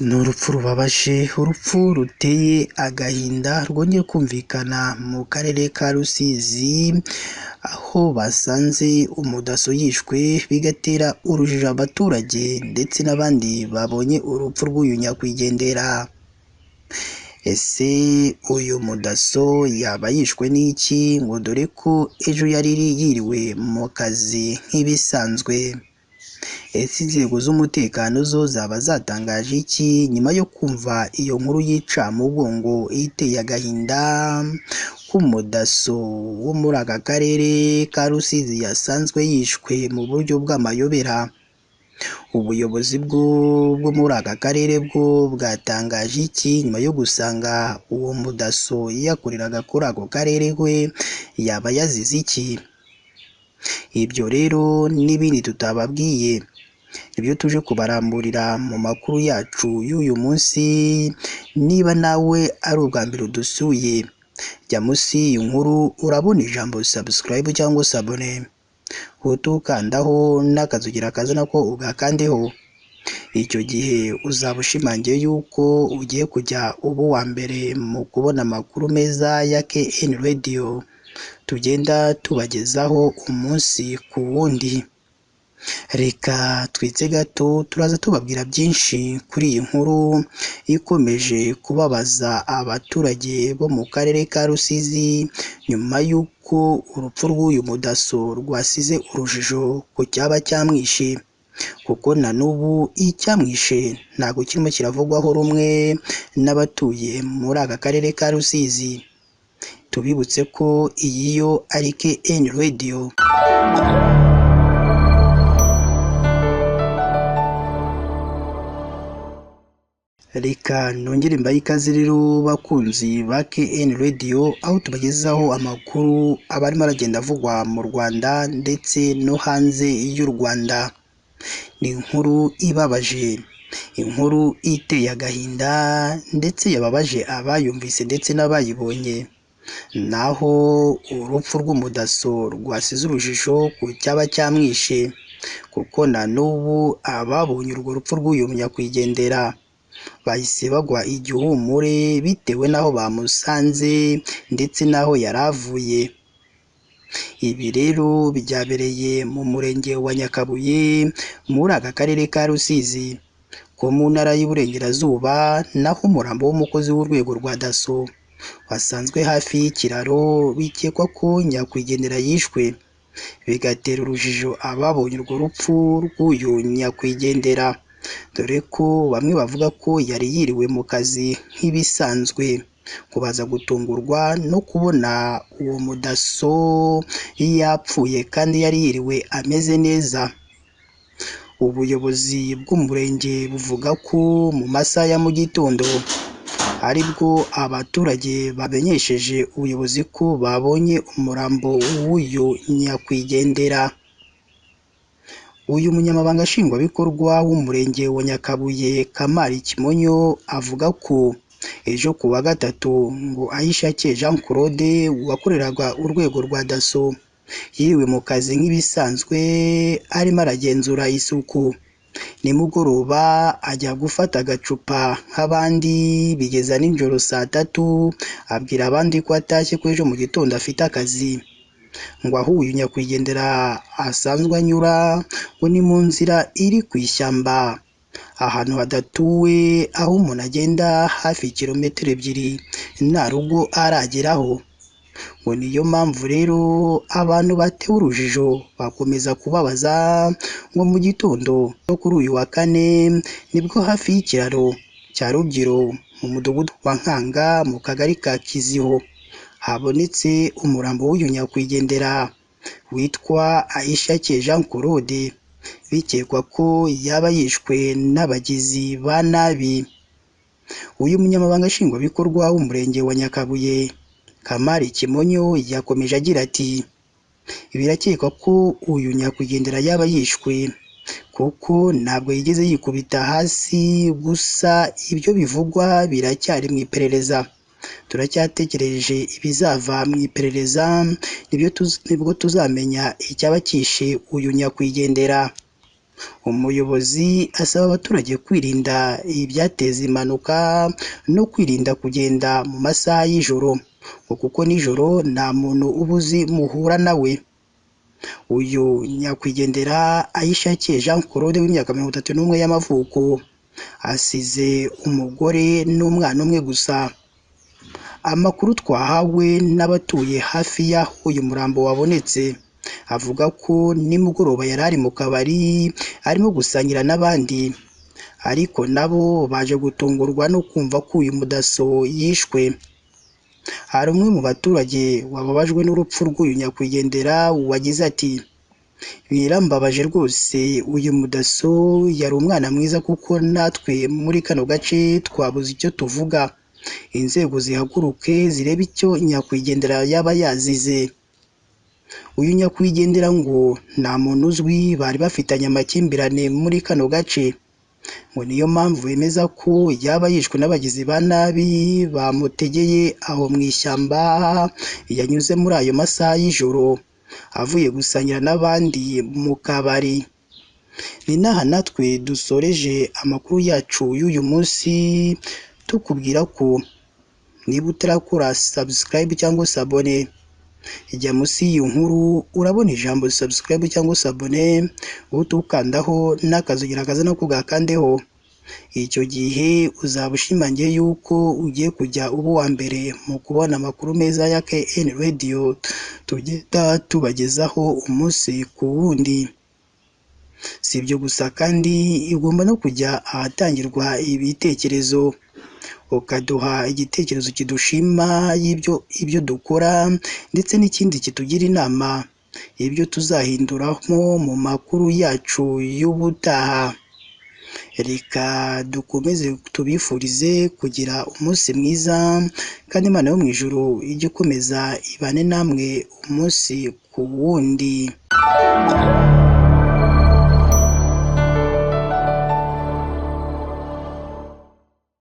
Ni urupfu rubabaje, urupfu ruteye agahinda rwongeye kumvikana mu karere ka Rusizi, aho basanze umudaso yishwe bigatera urujijo abaturage ndetse n'abandi babonye urupfu rw'uyu nyakwigendera. Ese uyu mudaso yaba yishwe n'iki ngo dore ko ejo yari yiriwe mu kazi nk'ibisanzwe? Ese inzego z'umutekano zo zaba zatangaje iki nyuma yo kumva iyo nkuru y'incamugongo iteye agahinda k'umudaso wo muri aka karere ka Rusizi yasanzwe yishwe mu buryo bw'amayobera? Ubuyobozi bwo muri aka karere bwo bwatangaje iki nyuma yo gusanga uwo mudaso yakoreraga kuri ako karere we yaba yazize iki? Ibyo rero n'ibindi tutababwiye nibyo tuje kubaramburira mu makuru yacu y'uyu munsi. Niba nawe ari ubwa mbere udusuye, jya munsi y'iyi nkuru urabona ijambo subscribe cyangwa se abone, utukandaho n'akazugira kazana ko ugakandeho. Icyo gihe uzaba ushimangiye yuko ugiye kujya uba uwa mbere mu kubona amakuru meza ya KN Radio tugenda tubagezaho umunsi ku wundi. Reka twitse gato turaza tubabwira byinshi kuri iyi nkuru ikomeje kubabaza abaturage bo mu karere ka Rusizi nyuma y'uko urupfu rw'uyu mudaso rwasize urujijo ku cyaba cyamwishe, kuko na n'ubu icyamwishe ntabwo kirimo kiravugwaho rumwe n'abatuye muri aka karere ka Rusizi. Tubibutse ko iyi yo ari KN Radio. Reka nongere mbaye ikaze rero bakunzi ba KN Radio, aho tubagezaho amakuru aba arimo aragenda avugwa mu Rwanda ndetse no hanze y'u Rwanda. Ni inkuru ibabaje, inkuru iteye agahinda ndetse yababaje abayumvise ndetse n'abayibonye. Naho urupfu rw'umudaso rwasize urujijo ku cyaba cyamwishe, kuko na n'ubu ababonye urwo rupfu rw'uyu nyakwigendera bahise bagwa igihumure bitewe n'aho bamusanze ndetse n'aho yari avuye. Ibi rero byabereye mu murenge wa Nyakabuye muri aka karere ka Rusizi ko mu ntara y'Iburengerazuba, naho umurambo w'umukozi w'urwego rwa daso wasanzwe hafi y'ikiraro, bikekwa ko nyakwigendera yishwe, bigatera urujijo ababonye urwo rupfu rw'uyu nyakwigendera, dore ko bamwe bavuga ko yari yiriwe mu kazi nk'ibisanzwe, kubaza gutungurwa no kubona uwo mudaso yapfuye kandi yari yiriwe ameze neza. Ubuyobozi bw'umurenge buvuga ko mu masaha ya mu gitondo aribwo abaturage bamenyesheje ubuyobozi ko babonye umurambo w'uyu nyakwigendera. Uyu munyamabanga nshingwabikorwa w'umurenge wa Nyakabuye Kamari Kimonyo avuga ko ejo ku wa gatatu ngo Ayishake Jean Claude wakoreraga urwego rwa daso yiriwe mu kazi nk'ibisanzwe arimo aragenzura isuku. Nimugoroba ajya gufata agacupa nk'abandi, bigeza nijoro saa tatu abwira abandi ko atashye ko ejo mu gitondo afite akazi, ngo aho uyu nyakwigendera asanzwe anyura ngo ni mu nzira iri ku ishyamba ahantu hadatuwe, aho umuntu agenda hafi kilometero 2 nta rugo arageraho. Ngo niyo mpamvu rero abantu batewe urujijo bakomeza kubabaza ngo mu gitondo cyo kuri uyu wa kane nibwo hafi y'ikiraro cya Rugiro mu mudugudu wa Nkanga mu kagari ka Kiziho habonetse umurambo w'uyu nyakwigendera witwa Ayishake Jean Claude, bikekwa ko yaba yishwe n'abagizi ba nabi. Uyu munyamabanga nshingwabikorwa w'umurenge wa Nyakabuye Kamari Kimonyo yakomeje agira ati birakekwa ko uyu nyakwigendera yaba yishwe kuko ntabwo yigeze yikubita hasi, gusa ibyo bivugwa biracyari mu iperereza. Turacyategereje ibizava mu iperereza, nibwo tuzamenya icyaba cyishe uyu nyakwigendera. Umuyobozi asaba abaturage kwirinda ibyateza impanuka no kwirinda kugenda mu masaha y'ijoro ngo kuko nijoro nta muntu uba uzi muhura nawe. Uyu nyakwigendera Ayishakiye Jean Claude w'imyaka 31 y'amavuko asize umugore n'umwana umwe gusa. Amakuru twahawe n'abatuye hafi y'aho uyu murambo wabonetse avuga ko nimugoroba yari ari mu kabari arimo gusangira n'abandi, ariko nabo baje gutungurwa no kumva ko uyu mudaso yishwe. Hari umwe mu baturage wababajwe n'urupfu rw'uyu nyakwigendera wagize ati birambabaje rwose, uyu mudaso yari umwana mwiza kuko natwe muri kano gace twabuze icyo tuvuga, inzego zihaguruke zirebe icyo nyakwigendera yaba yazize. Uyu nyakwigendera ngo nta muntu uzwi bari bafitanye amakimbirane muri kano gace, ngo niyo mpamvu bemeza ko yaba yishwe n'abagizi ba nabi bamutegeye aho mu ishyamba yanyuze muri ayo masaha y'ijoro avuye gusangira n'abandi mu kabari. Ni naha natwe dusoreje amakuru yacu y'uyu munsi, tukubwira ko niba utarakora subscribe cyangwa se abone, ijya munsi y'iyo nkuru urabona ijambo subscribe cyangwa se abone, uhita ukandaho n'akazugira kaza no kugakandeho. Icyo gihe uzaba ushimangiye yuko ugiye kujya uba uwa mbere mu kubona amakuru meza ya KN Radio tugenda tubagezaho umunsi ku wundi. Si ibyo gusa kandi ugomba no kujya ahatangirwa ibitekerezo ukaduha igitekerezo kidushima ibyo dukora ndetse n'ikindi kitugira inama ibyo tuzahinduramo mu makuru yacu y'ubutaha. Reka dukomeze tubifurize kugira umunsi mwiza kandi Imana yo mu ijuru ijye ikomeza ibane namwe umunsi ku wundi.